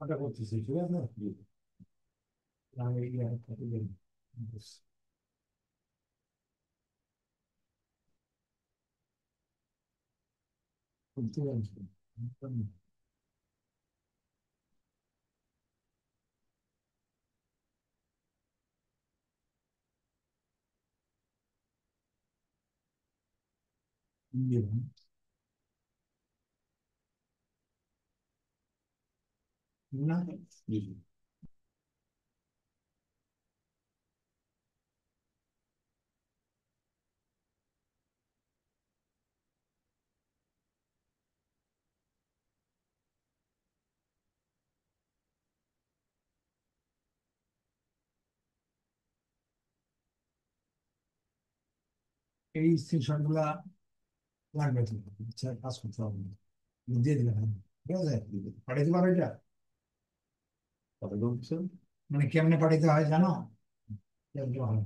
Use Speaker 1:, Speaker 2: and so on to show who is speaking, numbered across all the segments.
Speaker 1: ওটা করতেছি, ঠিক আছে। আমি করতে পারছি। না, এই স্ক্রিনশট গুলা লাগবে তো, আচ্ছা, কাজ করতে হবে, দিয়ে দিলাম, ঠিক আছে। পাঠাইতে পারো এটা? কত বলছো? মানে কেমনে পাঠাইতে হয় জানো? কেমনে হয়?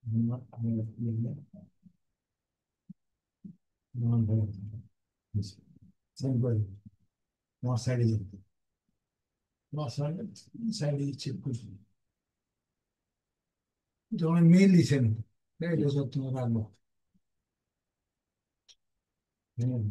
Speaker 1: আমি সেন্ড করে দিই। তোমার সাইডে যেতে, তোমার সাইডে সাইডে চেক করছি, যখন মেইল দিচ্ছেন, এটা সব তোমার রাখবো। হুম।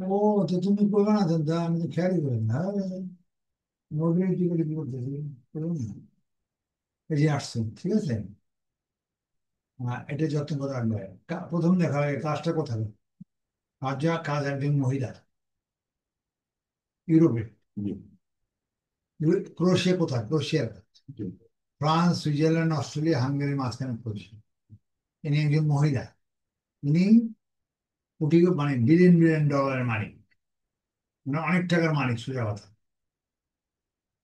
Speaker 1: ও, তো তুমি করবে না, তো আমি তো খেয়ালই করি না। মোবাইল কি করে কি করতেছি, করুন না। এই যে আসছে, ঠিক আছে। এটা যত্ন করে রাখবে। প্রথম দেখা হয় কাজটা কোথায়, কাজ একজন মহিলা, ইউরোপে। ক্রোশিয়া কোথায়? ক্রোশিয়ার কাজ। ফ্রান্স, সুইজারল্যান্ড, অস্ট্রেলিয়া, হাঙ্গেরির মাঝখানে ক্রোশিয়া। ইনি একজন মহিলা। ইনি কোটি, মানে বিলিয়ন বিলিয়ন ডলারের মালিক, মানে অনেক টাকার মালিক, সোজা কথা।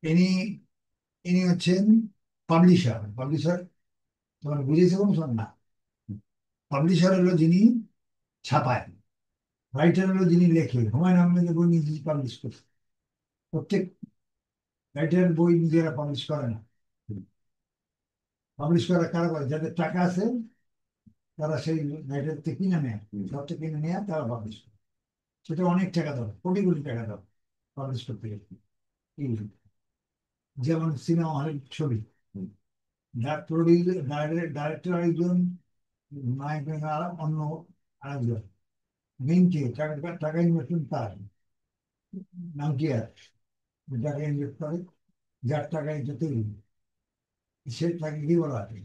Speaker 1: ইনি ইনি হচ্ছেন পাবলিশার। পাবলিশার তোমার বুঝেছে কোন শোন না। পাবলিশার হলো যিনি ছাপায়, রাইটার হলো যিনি লেখে। হুমায়ুন আহমেদের বই নিজে পাবলিশ করছে। প্রত্যেক রাইটারের বই নিজেরা পাবলিশ করে না। পাবলিশ করা কারা করে? যাদের টাকা আছে, তারা সেই রাইটার থেকে কিনে নেয়, সব থেকে কিনে নেয়, তারা পাবলিশ করে। সেটা অনেক টাকা দাও, কোটি কোটি টাকা দাও পাবলিশ করতে গেলে। এই যেমন সিনেমা হলের ছবি, ডাইরেক্টর একজন, নায়ক আর অন্য আরেকজন। মেন কে? টাকা টাকা ইনভেস্টমেন্ট তার নাম কি? আর টাকা ইনভেস্ট করে, যার টাকায় যেতে সে তাকে কি বলা হয়?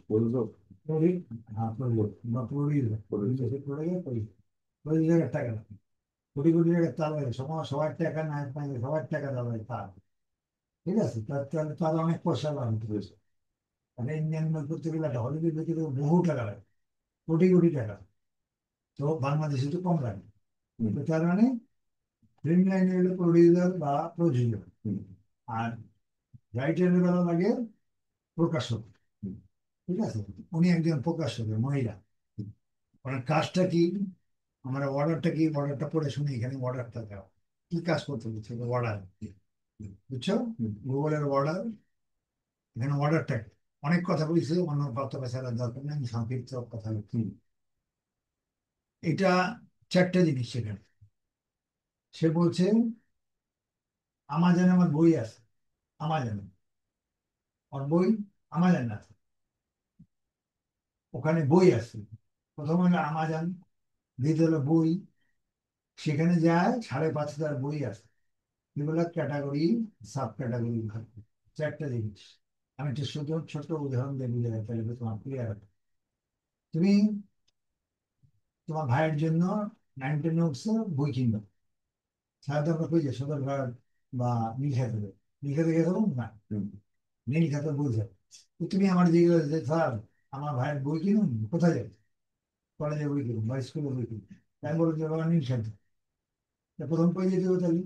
Speaker 1: প্রযোজক। হ্যাঁ, প্রযোজক বা প্রডিউসার। প্রযোজকের টাকা লাগে। কোটি কোটি টাকা তার লাগে, সবার টাকা না পাই, সবার টাকা দেওয়া হয় তার। ঠিক আছে, তাহলে তার অনেক পয়সা লাভ করেছে। মানে ইন্ডিয়ান করতে গেলে একটা হলিউড করতে গেলে বহু টাকা লাগে, কোটি কোটি টাকা। তো বাংলাদেশে তো কম লাগে। তো তার মানে ফিল্ম লাইনে হলো প্রডিউসার বা প্রযোজক। আর রাইটারের বেলা লাগে প্রকাশক। ঠিক আছে, উনি একজন প্রকাশক, মহিলা। ওনার কাজটা কি? আমরা অর্ডারটা কি, অর্ডারটা পড়ে শুনি, এখানে অর্ডারটা দেওয়া। কি কাজ করতে হচ্ছে? অর্ডার, বুঝছো? গুগলের অর্ডার। এখানে অর্ডারটা কি? অনেক কথা বলছে, অন্য বার্তা পেছার দরকার নেই, আমি সংক্ষিপ্ত কথা বলছি। এটা চারটা জিনিস সেখানে। সে বলছে আমাজনে আমার বই আছে, আমাজনে ওর বই, আমাজন আছে, ওখানে বই আছে। প্রথম হলো আমাজন, দ্বিতীয় হলো বই। সেখানে যায় 5,500 বই আছে। এগুলো ক্যাটাগরি, সাব ক্যাটাগরি ভাগ। চারটা জিনিস। আমি একটা ছোট ছোট উদাহরণ দিয়ে বুঝে রাখতে হবে, তোমার ক্লিয়ার। তুমি তোমার ভাইয়ের জন্য 9 10 নোটস বই কিনবে, সাধারণত আমরা কই যে সদরঘাট বা নীলক্ষেতে যাই। নীলক্ষেতে গেছে না, নীলক্ষেতে বুঝে তো তুমি আমার জিজ্ঞেস যে স্যার আমার ভাইয়ের বই কিনুন, কোথায় যাবে? কলেজে বই কিনুন বা স্কুলে বই কিনুন। তাই বলো যে বাবা নীলক্ষেত। তা প্রথম কই যেতে হবে তাহলে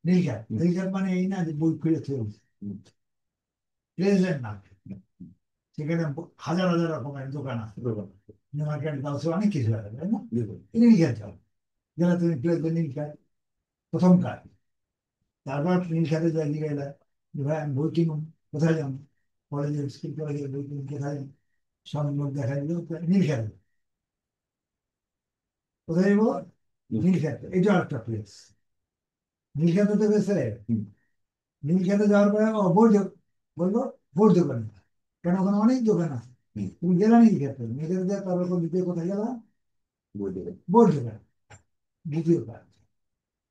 Speaker 1: নীলক্ষেত। নীলক্ষেত মানে এই না যে বই খুলে খেয়ে প্রেসিডেন্ট না, সেখানে হাজার হাজার রকমের দোকান আছে, নিউ মার্কেট গাউসে অনেক কিছু আছে, তাই না? নীলক্ষেত যাও, গেলে তুমি প্লেসে নীলক্ষেত প্রথম কাজ। তারপর নীলক্ষেতে যাই গেলে যে ভাই আমি বই কিনুন, কোথায় যান? কলেজে স্কুল কলেজে বই কিনুন, কোথায় যান? সব লোক দেখা দিল নীলক্ষেতে। কোথায় যাবো? নীলক্ষেত। এটা একটা প্লেস। নীলক্ষেতে তো গেছে, নীলক্ষেতে যাওয়ার পরে ও বই বলবো বই দোকানে, কেন ওখানে অনেক দোকান আছে। তুমি গেলা নীলক্ষেতে, নীলক্ষেতে যাওয়ার তারপর দ্বিতীয় কোথায় গেলা? বই দোকান। দ্বিতীয় কাজ।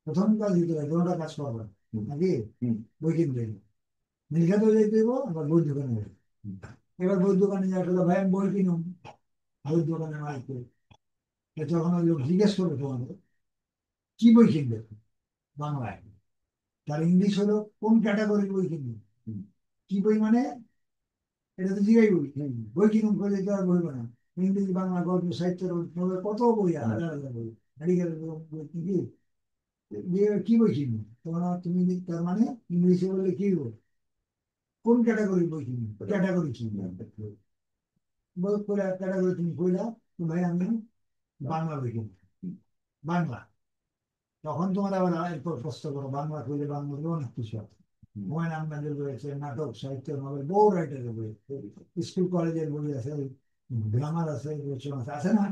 Speaker 1: প্রথম কাজ দিতে হবে, তোমরা কাজ করবে নাকি বই কিনতে হবে। নীলক্ষেতেও যেতে হইব, আবার বই দোকানে যাবে। এবার বই দোকানে যাওয়ার পরে ভাই আমি বই কিনুন, বই দোকানে মাইকে তখন ওই লোক জিজ্ঞেস করবে তোমাদের কি বই কিনবে বাংলায়। তার ইংলিশ হলো কোন ক্যাটাগরির বই কিনবে। কি বই মানে এটা তো জিগাই বই। বই কিনুন করে তো আর বই বানা, ইংরেজি বাংলা গল্প সাহিত্যের নোবেল কত বই, হাজার হাজার বই, মেডিকেল বই কি কি বই কিনবে তোমার তুমি। তার মানে ইংলিশে বললে কি বই, কোন ক্যাটাগরির বই কিনবে, ক্যাটাগরি কিনবে বই করে ক্যাটাগরি তুমি কইলা ভাই আমি বাংলা বই কিনবো, বাংলা। তখন তোমার আবার এরপর প্রশ্ন করো বাংলা কইলে বাংলা অনেক কিছু আছে, হুমায়ুন আহমেদের বই আছে, নাটক সাহিত্য নভেল বহু রাইটারের বই, স্কুল কলেজের বই আছে, গ্রামার আছে, রচনা আছে, আছে না?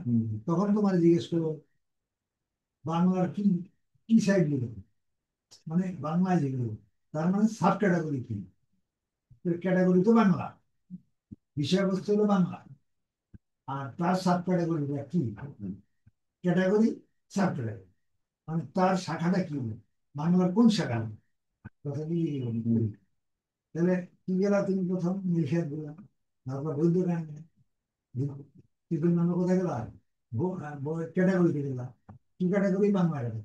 Speaker 1: তখন তোমার জিজ্ঞেস করবো বাংলার কি কি সাইড গুলো, মানে বাংলায় যেগুলো, তার মানে সাব ক্যাটাগরি কি। ক্যাটাগরি তো বাংলা, বিষয়বস্তু হলো বাংলা, আর তার সাব ক্যাটাগরি কি, ক্যাটাগরি সাব ক্যাটাগরি, মানে তার শাখাটা কি হলো, বাংলার কোন শাখা। কথা কি তাহলে কি গেলা তুমি প্রথম নিষেধ দিলাম, তারপর বৈধ গান কিন্তু নাম কোথায় গেলা ক্যাটাগরিতে গেলাম, কি ক্যাটাগরি বাংলা ক্যাটাগরি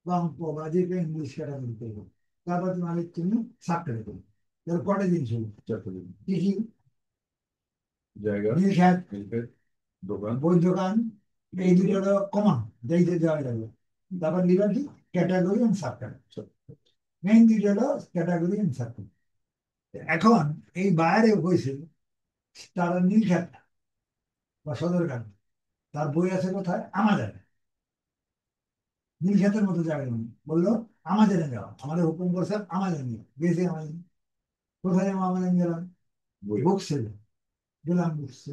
Speaker 1: বা অঙ্ক বা যে কেউ ইংলিশ ক্যাটাগরিতে গেল। তারপর তুমি সাব ক্যাটাগরি, তাহলে কটা জিনিস হলো, কি কি? জায়গা, নীলক্ষেত, দোকান, বই দোকান, এই দুটো হলো কমন, যেইতে যাওয়া যাবে। তারপর liberty category and sub category, main দুটো হলো ক্যাটাগরি এন্ড সাব। এখন এই বাইরে হয়েছিল তারা নীলক্ষেত বা সদরঘাট, তার বই আছে কোথায়? আমাজনে। নীলক্ষেতের মতো জায়গায় নেই, বললো আমাজনে যাওয়া, আমাদের হুকুম করছে আমাজনে, গেছি আমাজন। কোথায় যাবো আমাজন? গেলাম বুকসে, গেলাম বুকসে।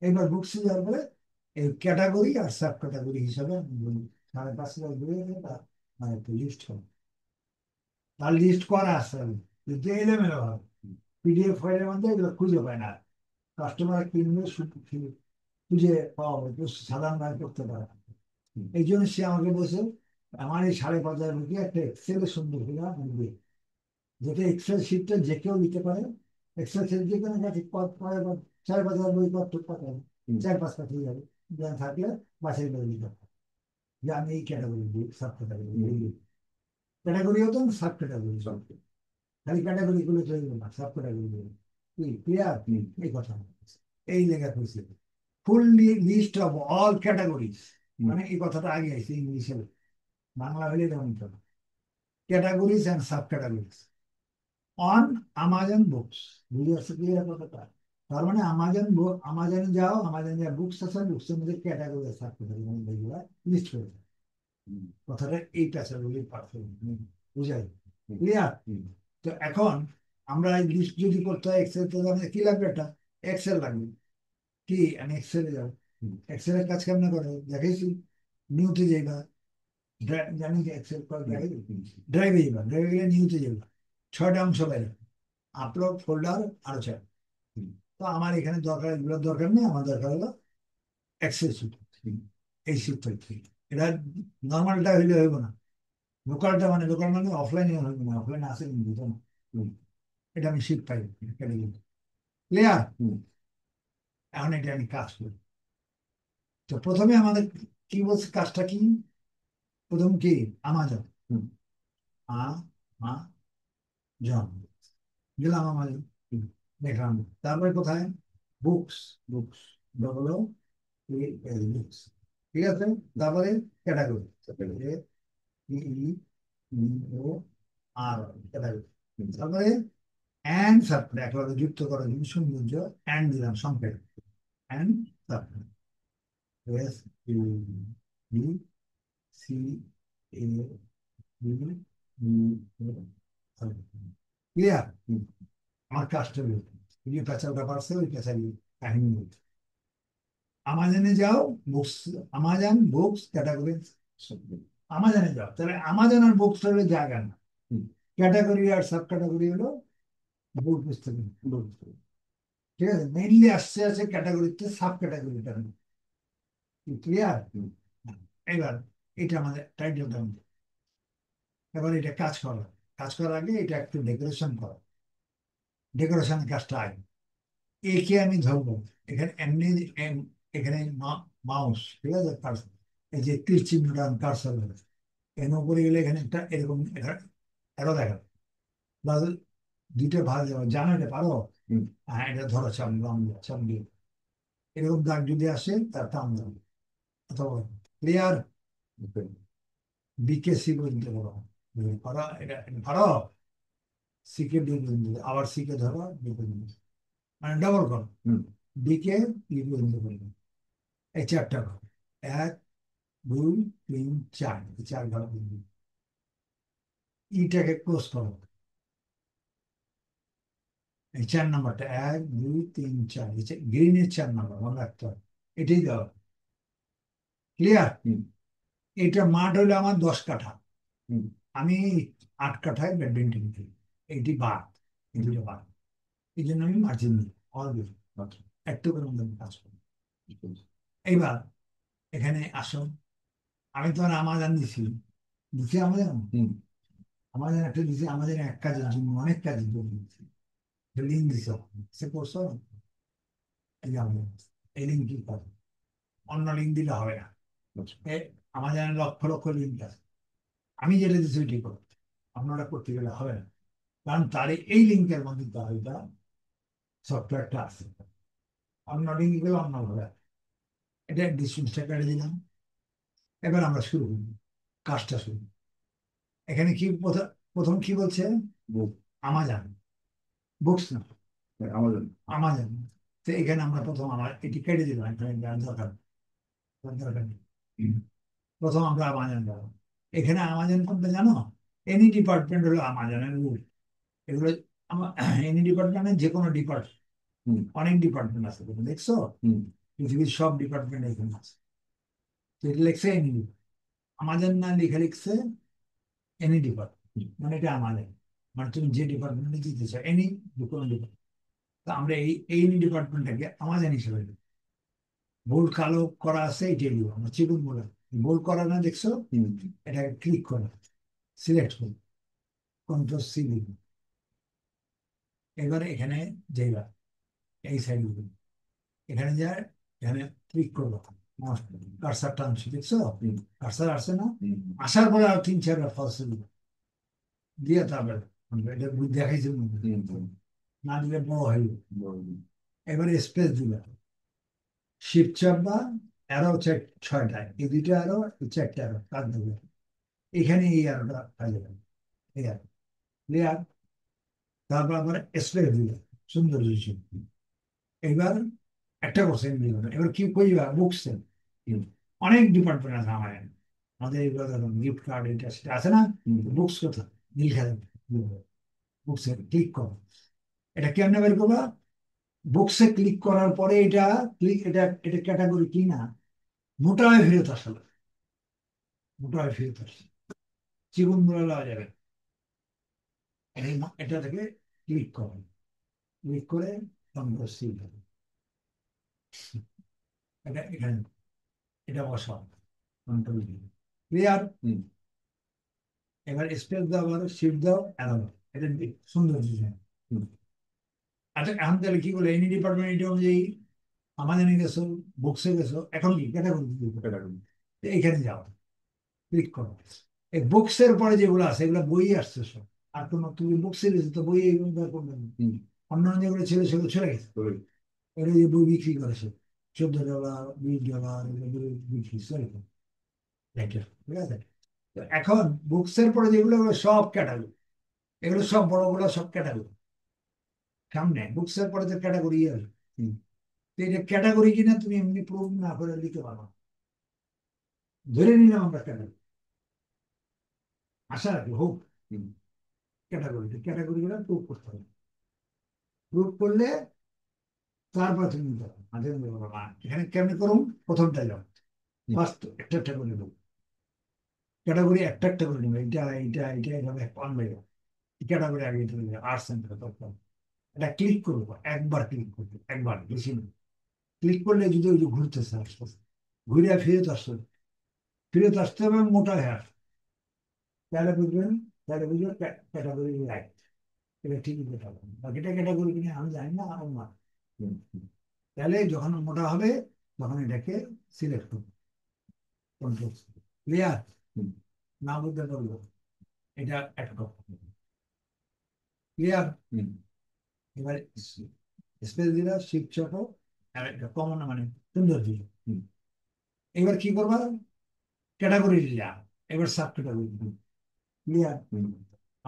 Speaker 1: এবার বুকসে যাওয়ার পরে এই ক্যাটাগরি আর সাব ক্যাটাগরি হিসাবে আমি বলি 5,500 বই আছে, তার মানে একটা লিস্ট হবে, তার লিস্ট করা আছে কিন্তু এলোমেলো হবে, পিডিএফ ফাইলের মধ্যে এগুলো খুঁজে পায় না। কাস্টমার কিনলে খুঁজে পাওয়া যায়, সাধারণ ভাবে করতে পারে না। এই জন্য সে আমাকে বলছে আমার এই 5,500 রুপি একটা এক্সেলে সুন্দর করে দিবে, যেটা এক্সেল শিটটা যে কেউ দিতে পারে। এক্সেল শিট যে কোনো কাছে 4,500 বই পত্র পাঠাবে, 4-5 পাঠিয়ে যাবে, জ্ঞান থাকলে বাছাই করে দিতে হবে যে আমি এই ক্যাটাগরি দিই, সাব ক্যাটাগরি, ক্যাটাগরি হতো না সাব ক্যাটাগরি, সব খালি ক্যাটাগরি গুলো চলবে না, সাব ক্যাটাগরি গুলো কি ক্লিয়ার, এই কথা এই লেখা হয়েছে full list of all categories. মানে এই কথাটা আগে আছে ইংলিশে, বাংলা হলে তেমন categories and sub categories on Amazon books. বুঝে আসছে ক্লিয়ার কথাটা? তার মানে আমাজন আমাজনে যাও, আমাজন যা বুকস আছে বুকসের মধ্যে ক্যাটাগরি সাব ক্যাটাগরি লিস্ট করে দেয়। কথাটা এই প্যাসেজগুলি পারফেক্ট বুঝাই ক্লিয়ার। তো এখন আমরা এই লিস্ট যদি করতে হয় এক্সেল, তো আমাদের কি লাগবে? একটা এক্সেল লাগবে। কি আমি এক্সেলে যাবো, এক্সেলের কাজ কেমন করে দেখেছি, নিউতে যাইবা, জানি যে এক্সেল ড্রাইভে যাবা, ড্রাইভে গেলে নিউতে যাবা, 6টা অংশ বাইরে, আপলোড ফোল্ডার আরো 6। তো আমার এখানে দরকার, এগুলোর দরকার নেই, আমার দরকার হলো এক্সেল শিট, এই শিটটা। এটা নর্মালটা হইলে হইব না, লোকালটা মানে লোকাল মানে অফলাইনে হইব না, অফলাইনে আসে কিন্তু বুঝো না। এটা আমি শিট পাই ক্লিয়ার। এখন এটা আমি কাজ করি। তো প্রথমে আমাদের কি বলছে কাজটা কি, প্রথম কি আমাজন,
Speaker 2: হুম।
Speaker 1: আ মা জন গেলাম আমাজন, দেখলাম। তারপরে কোথায়? বুকস, বুকস, ডবল বুকস, ঠিক আছে। তারপরে ক্যাটাগরি, ও আর ক্যাটাগরি। তারপরে অ্যান্ড সাবজেক্ট একবারে যুক্ত করার জন্য সৌন্দর্য অ্যান্ড দিলাম সংক্ষেপ, and subject, S U B C A B clear. আমার কাজটা এই পেঁচালটা পারছে, ওই পেঁচালি কাহিনী বলছে। আমাজনে যাও, বুকস, আমাজন বুকস ক্যাটাগরি, আমাজনে যাও, তাহলে আমাজন আর বুকস হলো জায়গা না, ক্যাটাগরি আর সাব ক্যাটাগরি হলো বই পুস্তক, বই পুস্তক। ঠিক আছে, মেইনলি আসছে আছে ক্যাটাগরিতে, সাব ক্যাটাগরিটা ক্লিয়ার। এবার এটা আমাদের টাইটেলটা, এবার এটা কাজ করা, কাজ করার আগে এটা একটু ডেকোরেশন করা, ডেকোরেশনের কাজটা আগে। একে আমি ধরবো, এখানে এমনি এখানে মাউস, ঠিক আছে, কার্সর, এই যে তীর চিহ্নটা কার্সর হয়েছে, এর উপরে গেলে এখানে একটা এরকম এরো দেখা, বা দুইটা ভাগ যাবে, জানো এটা পারো? হ্যাঁ, এটা ধরো চামড়ি, এরকম দাগ যদি আসে তার টান যাবে, অথবা ক্লিয়ার। বিকেসি পর্যন্ত করো, পারো এটা, পারো? সিকে ডি পর্যন্ত, আবার সিকে ধরো ডি পর্যন্ত, মানে ডবল করো, বিকে ই পর্যন্ত করবে। এই চারটা ঘর, এক দুই তিন চার, এই চার ঘর পর্যন্ত। ইটাকে ক্লোজ করো, এই 4 নম্বরটা, এক দুই তিন চার, গ্রিনের 4 নম্বর মনে রাখতে হবে, এটাই দেওয়া, ক্লিয়ার। এটা মাঠ হলো আমার 10 কাঠা, আমি 8 কাঠায় ব্যাডমিন্টন খেলি, এইটি বাদ, এই দুটো বাদ, এই জন্য আমি মার্জিন দিই অলওয়েজ, একটু করে মধ্যে কাজ করি। এইবার এখানে আসো, আমি তোমার আমাজন দিছি, দিছি আমাজন, আমাজন একটা দিছি, আমাদের এক কাজের জন্য অনেক কাজের জন্য দিছি, লিঙ্ক দিছ, সে করছো, এই যে আমাদের এই লিঙ্ক কি করে, অন্য লিঙ্ক দিলে হবে না, আমাদের লক্ষ লক্ষ লিঙ্ক আছে, আমি যেটা দিচ্ছি ওইটি করো, আপনারা করতে গেলে হবে না, কারণ তার এই লিঙ্কের মধ্যে এটা সফটওয়্যারটা আছে, অন্য লিঙ্ক গেলে অন্যভাবে, এটা ডিসটেন্সটা কেটে দিলাম। এবার আমরা শুরু করি, কাজটা শুরু। এখানে কি প্রথম, প্রথম কি বলছে? আমাজন, বুকস না, আমাজন, আমাজন। তো এখানে আমরা প্রথম আমার এটি কেটে দিলাম, এখানে দরকার, দরকার নেই। প্রথম আমরা আমাজন যাবো, এখানে আমাজন কোনটা জানো? এনি ডিপার্টমেন্ট হলো আমাজনের রুল, এগুলো আমার এনি ডিপার্টমেন্টের যে কোনো ডিপার্টমেন্ট, অনেক ডিপার্টমেন্ট আছে তুমি দেখছো, পৃথিবীর সব ডিপার্টমেন্ট এখানে আছে। তো এটা লিখছে এনি, আমাজন না লিখে লিখছে এনি ডিপার্টমেন্ট, মানে এটা আমাদের, মানে তুমি যে ডিপার্টমেন্টে দিতে চাও, এনি যে কোনো ডিপার্টমেন্ট। তো আমরা এই ডিপার্টমেন্টটাকে আমাজন হিসেবে দিই, ভুল কালো করা আছে এটাই দিব, আমরা চিকুন বলে, ভুল করা না দেখছো, এটাকে ক্লিক করো, সিলেক্ট করো, কন্ট্রোল সি দিবি। এবারে এখানে যাইবা, এই সাইড এখানে যায়, এখানে ক্লিক করবো, কার্সার টানছি দেখছো, কার্সার আসছে না, আসার পরে আর 3-4বার ফলস দিয়ে তারপরে এটা দেখাইছে, না দিলে বড় হয়ে যাবে। এবারে স্পেস দিলে, শিফট চাপ বা অ্যারো 6টায়, এই দুইটা অ্যারো, এই 4টে অ্যারো কাজ দেবে, এখানে এই অ্যারোটা কাজে লাগে, এই অ্যারো, ক্লিয়ার। তারপর আবার স্পেস দিলে, সুন্দর জিনিস। এবার একটা কোশ্চেন দিল, এবার কি কইবা, বুকস, অনেক ডিপার্টমেন্ট আছে আমাদের, আমাদের গিফট কার্ড এটা সেটা আছে না, বুকস কোথায় লিখে বুকসে ক্লিক করো, এটা কেমনে বের করবা? বুকসে ক্লিক করার পরে এটা ক্লিক, এটা এটা ক্যাটাগরি কি না, মোটা হয়ে ফেরত আসলে, মোটা হয়ে ফেরত আসে, জীবন বলে দেওয়া যাবে, এটা থেকে ক্লিক করো, ক্লিক করে কন্ট্রোল সি, এটা এখানে এটা বসাও, কন্ট্রোল ক্লিয়ার। এবার স্পেস দাও, আবার শিফট দাও, অ্যারো দাও, এটা সুন্দর ডিজাইন। আচ্ছা, এখন তাহলে কি বলে, এনি ডিপার্টমেন্ট এটা অনুযায়ী আমাদের গেছো, বুকসে গেছো, এখন কি ক্যাটাগরি, এখানে যাও, ক্লিক করো, এই বুকসের পরে যেগুলো আছে এগুলো বই আসছে সব। আর কোনো তুমি বুক সিরিজ তো বই করবেন না। অন্যান্য যেগুলো ছিল সেগুলো চলে গেছে। এগুলো যে বই বিক্রি করেছে $14, $20 এগুলো বই বিক্রি চলে গেছে। ঠিক আছে। তো এখন বুকসের পরে যেগুলো এগুলো সব ক্যাটাগরি, এগুলো সব বড় বড় সব ক্যাটাগরি। সামনে বুকসের পরে যে ক্যাটাগরি আছে, তো এটা ক্যাটাগরি কিনা তুমি এমনি প্রুভ না করে দিতে পারো না। ধরে নিলাম আমরা ক্যাটাগরি, আশা রাখি হোক ক্যাটাগরি গুলো প্রুভ করতে হবে। প্রুভ করলে তারপর তুমি নিতে পারো, মাঝে মাঝে বলো, "মা, এখানে কেমনি করুন?" প্রথমটা যাও, ফার্স্ট একটা একটা করে নেবো, ক্যাটাগরি একটা একটা করে নেবো, এইটা এইটা এইটা এইভাবে আনবে। ক্যাটাগরি আগে আর্টস সেন্টার তখন এটা ক্লিক করবো, একবার ক্লিক করবো, একবার বেশি না। ক্লিক করলে যদি ওই যে ঘুরতেছে আস্তে আস্তে, ঘুরে ফিরত আসতে হবে মোটা হয়ে আসবে। তাহলে বুঝবেন, তাহলে বুঝবেন ক্যাটাগরি রাইট, এটা ঠিকই কথা বলেন। বাকিটা ক্যাটাগরি কিনে আমি জানি না আমার। তাহলে যখন মোটা হবে তখন এটাকে সিলেক্ট করবো, কন্ট্রোল ক্লিয়ার। না বুঝতে পারবো এটা একটা ক্লিয়ার। এবার স্পেস দিলা, শিফট ছোট, আর একটা কমন মানে সুন্দর দিল। এবার কি করবা, ক্যাটাগরি দিলা, এবার সাব ক্যাটাগরি ক্লিয়ার।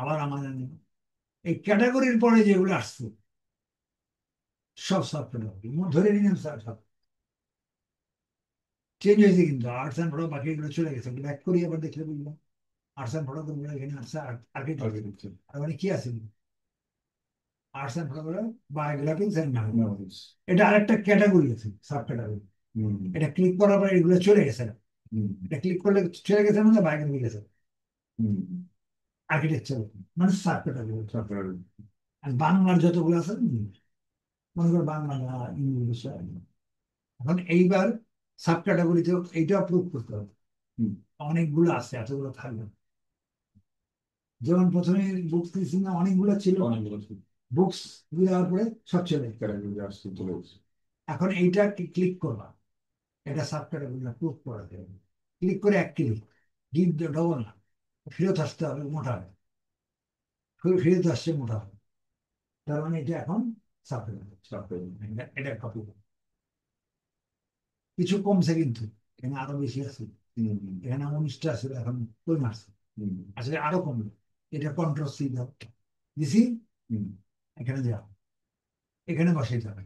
Speaker 1: আবার আমাদের এই ক্যাটাগরির পরে যেগুলো আসছে সব সাব ক্যাটাগরি ধরে নিলাম, সব চেঞ্জ হয়েছে, কিন্তু আর্টস অ্যান্ড ফটো বাকি এগুলো চলে গেছে। ব্যাক করি আবার দেখলে বুঝলাম আর্টস অ্যান্ড ফটো এখানে আসছে আর্কিটেকচার। আর মানে কি আছে, arts and photo বায়োগ্রাফিক্স and mathematics, এটা আরেকটা ক্যাটাগরি আছে, সাব ক্যাটাগরি। এটা ক্লিক করার পরে এগুলো চলে গেছে না, এটা ক্লিক করলে চলে গেছে মানে বায়োগ্রাফি গেছে, আর্কিটেকচার মানে সাব ক্যাটাগরি। আর বাংলার যতগুলো আছে মনে করো বাংলা না ইংলিশ। এখন এইবার সাব ক্যাটাগরিতে এইটা প্রুভ করতে হবে, অনেকগুলো আছে, এতগুলো থাকবে না। যেমন প্রথমে বুকস দিয়েছি না, অনেকগুলো ছিল, বুকস দেওয়ার পরে সব চলে গেছে। এখন এইটা ক্লিক করবা, এটা সাব ক্যাটাগরি প্রুভ করাতে হবে। ক্লিক করে এক ক্লিক, গিভ ডবল না, ফেরত আসতে হবে মোটা হবে, ফেরত আসছে মোটা হবে। তার মানে এটা এখন সাব ক্যাটাগরি, এটা কপি। কিছু কমছে কিন্তু এখানে আরো বেশি আছে। এখানে 19টা আছে, এখন কই মারছে, আসলে আরো কমবে। এটা কন্ট্রোল সি দাও, দিছি, এখানে যাও, এখানে বসাইতে হবে।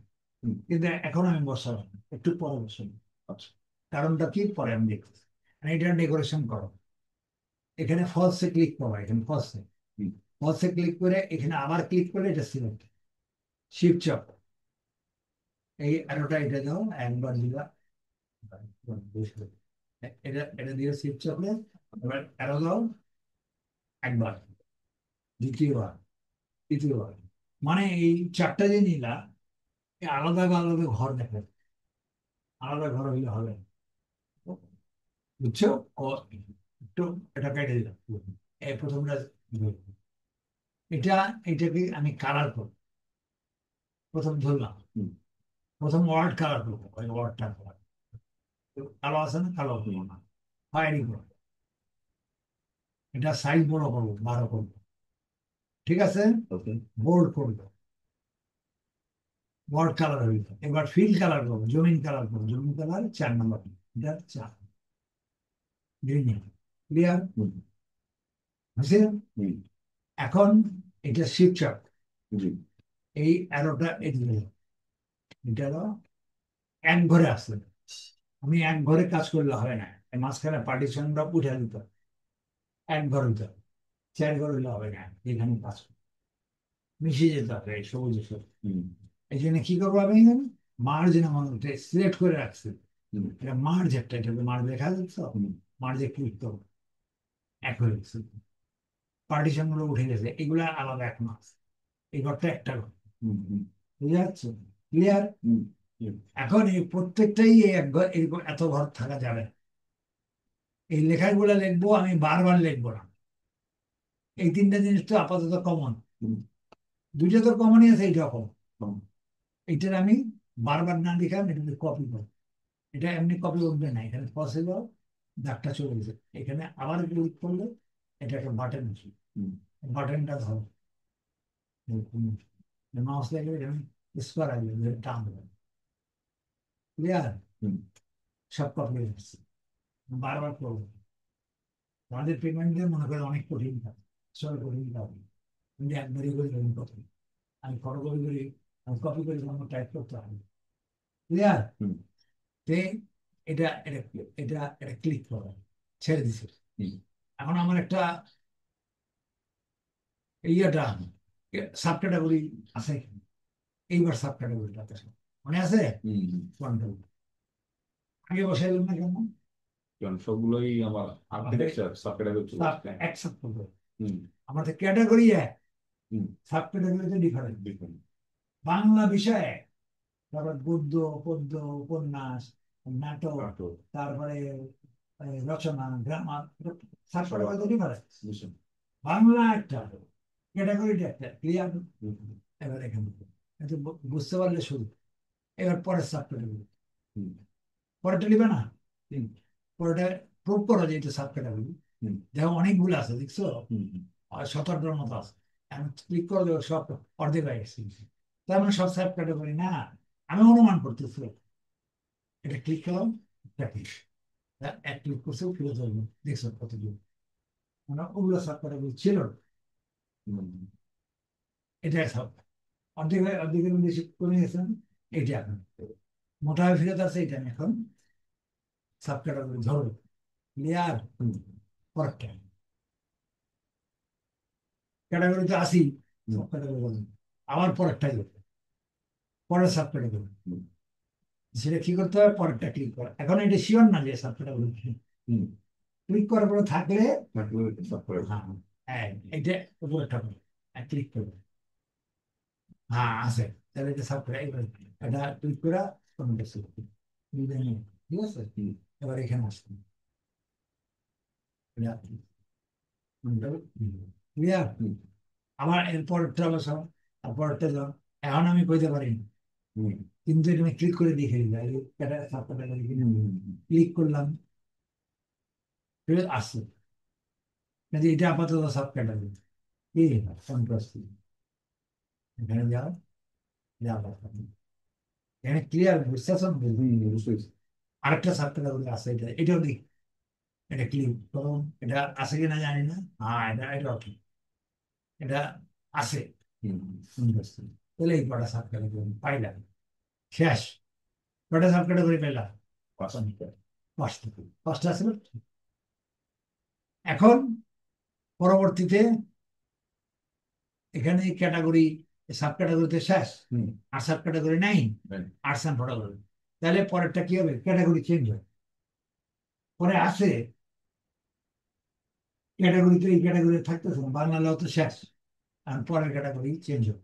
Speaker 1: কিন্তু এখন আমি বসাবো না, একটু পরে বসাবো। আচ্ছা, কারণটা কি পরে আমি দেখতেছি। এটা ডেকোরেশন করো, এখানে ফলসে ক্লিক করো, এখানে ফলসে, ফলসে ক্লিক করে এখানে আবার ক্লিক করে এটা সিলেক্ট, শিফট চাপ, এই অ্যারোটা এটা দাও একবার দিবা, এটা এটা দিয়ে শিফট চাপলে এবার অ্যারো দাও একবার, দ্বিতীয়বার, তৃতীয়বার, মানে এই চারটা যে নিলা আলাদা আলাদা ঘর দেখে, আলাদা ঘর হইলে হবে না। বুঝছো? ও একটু এটা কেটে দিলাম, এই প্রথমটা এটা, এটাকে আমি কালার করবো, প্রথম ধরলাম, প্রথম ওয়ার্ড কালার করবো, ওই ওয়ার্ডটা কালো আছে না, কালো করবো না, ফায়ারিং করবো, এটা সাইজ বড় করবো, 12 করবো, ঠিক আছে, বোল্ড করবো, ওয়ার্ড কালার হইল। এবার ফিল কালার করবো, জমিন কালার করবো, জমিন কালার 4 নম্বর, এটা 4 গ্রিন, ক্লিয়ার হয়েছে। এখন এটা শিফট চাপ, এই অ্যারোটা এদিকে, এটা হলো এক ঘরে আসবে, আমি এক ঘরে কাজ করলে হবে না, এই মাঝখানে পার্টিশনটা উঠে দিতে হবে, এক ঘর হইতে হবে, 4 ঘর হইলে হবে না, এখানে কাজ করবে, মিশিয়ে যেতে হবে এই সবুজের সাথে। এই জন্য কি করবো আমি, মার্জ নামানো সিলেক্ট করে রাখছি, এটা মার্জ একটা, এটা মার্জ লেখা যাচ্ছে, মার্জে ক্লিক করবো, এক হয়ে গেছে, পার্টিশন গুলো উঠে গেছে, এগুলা আলাদা এখন আছে, এই ঘরটা একটা ঘর, বুঝে যাচ্ছে, ক্লিয়ার। এখন এই প্রত্যেকটাই এই এক ঘর, এই এত ঘর থাকা যাবে না। এই লেখাগুলো লিখবো আমি, বারবার লিখবো না। এই 3টা জিনিস তো আপাতত কমন, দুইটা তো কমনই আছে, এইটা কমন, এইটার আমি বারবার না লিখে আমি এটা কপি করবো, এটা এমনি কপি উঠবে না, এখানে পসিবল, দাগটা চলে গেছে, এখানে আবার ক্লিক করলে এটা একটা বাটন আছে,
Speaker 2: হুম,
Speaker 1: বাটনটা ধরো, মাউস লাগবে এখানে স্কোয়ার আসবে, টান দেবে, ক্লিয়ার?
Speaker 2: হুম,
Speaker 1: সব কপি হয়ে যাচ্ছে, বারবার করবো। আমাদের পেমেন্ট দিয়ে মনে করে অনেক কঠিন কাজ, আসলে কঠিন কাজ না। কিন্তু একবারই করে ধরুন কঠিন, আমি ফটোকপি করি, আমি কপি করি, আমার টাইপ করতে হবে, ক্লিয়ার?
Speaker 2: হুম,
Speaker 1: তে এটা এটা এটা এটা ক্লিক করো, ছেড়ে দিছে।
Speaker 2: হুম,
Speaker 1: এখন আমার একটা ইয়েটা সাব ক্যাটাগরি আছে এখানে। এইবার সাব ক্যাটাগরিটা মনে আছে?
Speaker 2: হুম, হুম।
Speaker 1: কন্ট্রোল আগে বসাইলাম না কেন?
Speaker 2: কারণ সবগুলোই আমার
Speaker 1: আমাদের
Speaker 2: আর্কিটেকচার সাবক্যাটাগরি চলে
Speaker 1: সাব
Speaker 2: আসছে।
Speaker 1: এক সাব করবো,
Speaker 2: হুম,
Speaker 1: আমাদের ক্যাটাগরি এক,
Speaker 2: হুম,
Speaker 1: সাব ক্যাটাগরিতে ডিফারেন্ট।
Speaker 2: দেখুন।
Speaker 1: বাংলা বিষয়ে তারপর গদ্য পদ্য উপন্যাস নাটক,
Speaker 2: নাটক,
Speaker 1: তারপরে রচনা গ্রামার, সাব
Speaker 2: সব
Speaker 1: ক্যাটাগরিতে ডিফারেন্ট।
Speaker 2: বুঝছেন?
Speaker 1: বাংলা একটা, ক্যাটাগরিটা একটা, ক্লিয়ার?
Speaker 2: হুম, হুম,
Speaker 1: এবার এখানে কিন্তু বুঝতে পারলে শুরু, এবার পরের সাব ক্যাটাগরি,
Speaker 2: হুম,
Speaker 1: পরেরটা নিবে না,
Speaker 2: হুম,
Speaker 1: পরেরটা প্রুভ করো যে এটা সাব ক্যাটাগরি।
Speaker 2: হুম,
Speaker 1: দেখো অনেকগুলো আছে, দেখছো?
Speaker 2: হুম, হুম,
Speaker 1: আর 17টার মতো আছে। আমি ক্লিক করে দেবো, সব অর্ধেক হয়ে গেছে, তার মানে সব সাব ক্যাটাগরি না, আমি অনুমান করতেছি। এটা ক্লিক করলাম, প্র্যাকটিস, এক ক্লিক করছে ফিরে যাবে, দেখছো কতগুলো, মানে ওগুলো সাব ক্যাটাগরি ছিল না।
Speaker 2: হুম,
Speaker 1: এটা সব অর্ধেক অর্ধেকের বেশি কমে গেছে না? এইটা এখন মোটা হয়ে ফিরত আছে, এটা আমি এখন সাব ক্যাটাগরি ধরো, ক্লিয়ার?
Speaker 2: হুম,
Speaker 1: পরেরটা ক্যাটাগরিতে আসি,
Speaker 2: হুম,
Speaker 1: সাব ক্যাটাগরি বলেন, আবার পরেরটাই হবে, পরের সাব ক্যাটাগরি,
Speaker 2: হুম,
Speaker 1: সেটা কি করতে হবে, পরেরটা ক্লিক করা। এখন এটা শিওর না যে সাব ক্যাটাগরি,
Speaker 2: হুম,
Speaker 1: ক্লিক করার পরে থাকলে,
Speaker 2: থাকলে সাবক্যাটাগরি।
Speaker 1: হ্যাঁ হ্যাঁ, এইটা উপরেরটা ক্লিক করবে, হ্যাঁ আছে, তাহলে এটা সাব ক্যাটাগরি, এটা ক্লিক করা কোনো কিছু, ঠিক আছে?
Speaker 2: হুম,
Speaker 1: এবার এখানে আসবে, ক্লিয়ার?
Speaker 2: হুম,
Speaker 1: আমার এরপরটা বসাও, তারপরটা যাও, এখন আমি কইতে পারি না,
Speaker 2: হুম,
Speaker 1: কিন্তু এটা আমি ক্লিক করে দেখে দিলাম, সাব ক্যাটাগরি
Speaker 2: হুম, হুম,
Speaker 1: ক্লিক করলাম, আসছে, কিন্তু এটা আপাতত সাব ক্যাটাগরি, কি সন্তুষ্টি, এখানে যাও, যাও, এখানে ক্লিয়ার বুঝতেছ?
Speaker 2: হুম, বুঝতে পেরেছি।
Speaker 1: আরেকটা সাব ক্যাটাগরি আছে, এটা এটাও দেখি, এটা ক্লিক করুন, এটা আছে কিনা জানি না, হ্যাঁ এটা এটা ওকে, এটা আছে,
Speaker 2: হুম,
Speaker 1: সন্তুষ্টি। তাহলে এই কটা সাব ক্যাটাগরি পাইলাম, শেষ। কটা সাব ক্যাটাগরি পেলাম?
Speaker 2: পাঁচটা।
Speaker 1: পাঁচটা, পাঁচটা আছে না? এখন পরবর্তীতে এখানে ক্যাটাগরি, সাব ক্যাটাগরিতে শেষ,
Speaker 2: হুম,
Speaker 1: আর সাব ক্যাটাগরি নাই,
Speaker 2: right.
Speaker 1: Arts and photography. তাহলে পরেরটা কি হবে, ক্যাটাগরি চেঞ্জ হয়, পরে আসে ক্যাটাগরিতে, এই ক্যাটাগরি থাকতেছে না, বাংলা লাও তো শেষ, আর পরের ক্যাটাগরি চেঞ্জ হবে,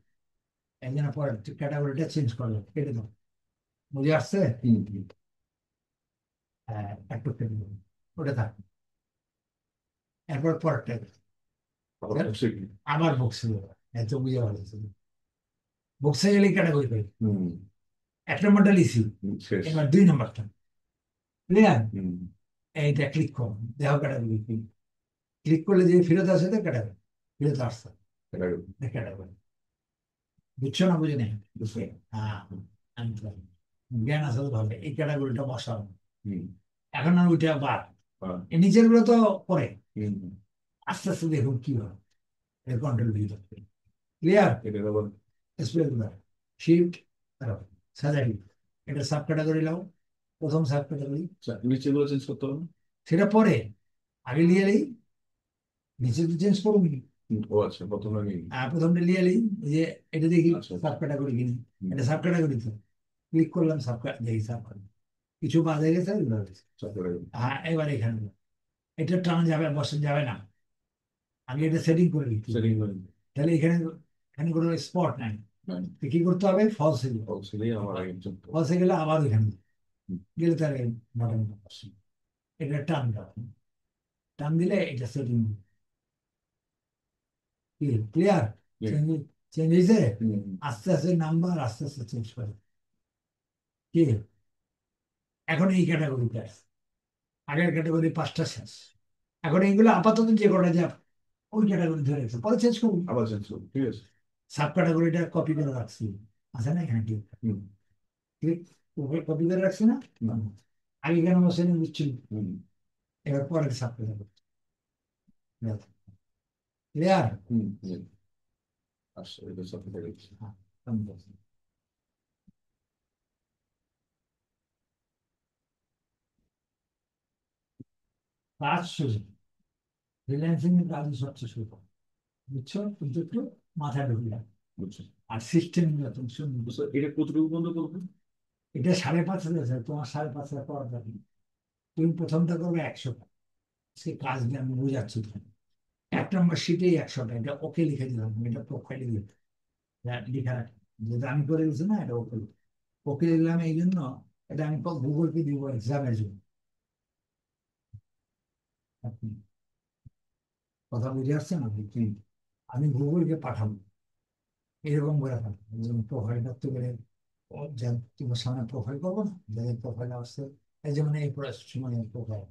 Speaker 1: এই জন্য পরের ক্যাটাগরিটা চেঞ্জ করলো, কেটে দাও, বুঝে আসছে?
Speaker 2: হুম, হুম,
Speaker 1: হ্যাঁ, একটু কেটে দেবো, ওটা থাক, এরপর পরেরটা
Speaker 2: আবার বসে কি?
Speaker 1: আবার বক্সে দেবো, এত বুঝে ভালো, বক্সে গেলে ক্যাটাগরি পাই,
Speaker 2: হুম,
Speaker 1: এক নম্বরটা লিখি,
Speaker 2: হুম, শেষ।
Speaker 1: এবার দুই নম্বরটা, ক্লিয়ার?
Speaker 2: হুম,
Speaker 1: এইটা ক্লিক করো, দেখো ক্যাটাগরি, ক্লিক করলে যে ফেরত আসে তো ক্যাটাগরি, ফেরত আসছে,
Speaker 2: category।
Speaker 1: ক্যাটাগরি, বুঝছো না বুঝে নেই?
Speaker 2: বুঝতে।
Speaker 1: হ্যাঁ, আমি তো জানি। জ্ঞান আছে তো ভাবে, এই ক্যাটাগরিটা বসাও,
Speaker 2: হুম,
Speaker 1: এখন আর ওইটা বাদ,
Speaker 2: আর,
Speaker 1: এই নিচের গুলো তো পরে,
Speaker 2: হুম, হুম,
Speaker 1: আস্তে আস্তে দেখুন কি হয়, এর কন্ট্রোল ভিউ, ক্লিয়ার?
Speaker 2: এটা আবার।
Speaker 1: স্পেস বার, শিফট, সাজাই, এটা সাব ক্যাটাগরি লাও, প্রথম সাব ক্যাটাগরি,
Speaker 2: আচ্ছা, নিচে গুলো চেঞ্জ করতে হবে না?
Speaker 1: সেটা পরে, আগে লিয়ে নেই, নিচে তো চেঞ্জ করবি,
Speaker 2: ও আচ্ছা, প্রথমে আমি।
Speaker 1: প্রথমটা লিয়ে নেই, যে এটা দেখি
Speaker 2: আচ্ছা,
Speaker 1: সাব ক্যাটাগরি কিনি,
Speaker 2: হুম,
Speaker 1: এটা সাব ক্যাটাগরি তো, ক্লিক করলাম, সাব দেখি সাব, কিছু বাদ হয়ে গেছে,
Speaker 2: category।
Speaker 1: হ্যাঁ এবার এখানে এটা টানা যাবে, বসে যাবে না, আমি এটা সেটিং করে দিচ্ছি,
Speaker 2: সেটিং করে।
Speaker 1: তাহলে এখানে এখানে কোনো স্পট নাই,
Speaker 2: নাই।
Speaker 1: তো কি করতে হবে, ফলস
Speaker 2: অবশ্যই আমার আগে চলতে হবে।
Speaker 1: ফলসে গেলে আবার ওইখানে
Speaker 2: হুম,
Speaker 1: গেলে তার বাটন বসে, এটা টান দাও, টান দিলে এটা সেটিং, ক্লিয়ার?
Speaker 2: হুম,
Speaker 1: চেঞ্জ, চেঞ্জ হয়েছে,
Speaker 2: হুম,
Speaker 1: আস্তে আস্তে নাম্বার আস্তে আস্তে চেঞ্জ করে, কি এখন এই ক্যাটাগরিটা, আগের ক্যাটাগরি পাঁচটা শেষ, এখন এইগুলো আপাতত যে কটা যা ওই ক্যাটাগরি ধরে রেখেছে, পরে চেঞ্জ করবো।
Speaker 2: আবার চেঞ্জ করবো, ঠিক আছে।
Speaker 1: সাব ক্যাটাগরিটা কপি করে রাখছি, আছে না এখানে ঠিক
Speaker 2: হুম।
Speaker 1: ঠিক কপি করে রাখছি না?
Speaker 2: হুম।
Speaker 1: আগে কেন বসে বুঝছিল,
Speaker 2: হুম।
Speaker 1: এবার পরে সাব ক্যাটাগরি। ক্লিয়ার?
Speaker 2: হুম। হুম। আচ্ছা, এটা সাথে দেখছি।
Speaker 1: কাজ শুরু, ফ্রিল্যান্সিং এর কাজই সবচেয়ে শুরু, বুঝছো? কিন্তু একটু মাথায় ঢুকলে
Speaker 2: বুঝছি।
Speaker 1: আর সিস্টেম তুমি শুনবে।
Speaker 2: তো স্যার, এটা কতটুকু বন্ধ করবো?
Speaker 1: এটা 5.5 হাজার স্যার, তোমার 5.5 হাজার পাওয়া যাবে। তুমি প্রথমটা করবে 100টা, সে কাজ নিয়ে আমি বোঝাচ্ছি তোমাকে। 1 নম্বর শিটেই 100টা, এটা ওকে লিখে দিলাম, এটা প্রোফাইলে লিখে লেখা, যেটা আমি করে দিচ্ছি না, এটা ওকে ওকে দিলাম এই জন্য। এটা আমি গুগলকে দিব এক্সামের জন্য। আপনি কথা বুঝে আসছেন আপনি? আমি গুগলকে পাঠাবো, এরকম করে পাঠাবো, যেমন প্রোফাইল করতে গেলে তোমার সামনে প্রোফাইল করবো না, যাদের প্রোফাইল আসছে, এই যেমন এই সময় প্রোফাইল,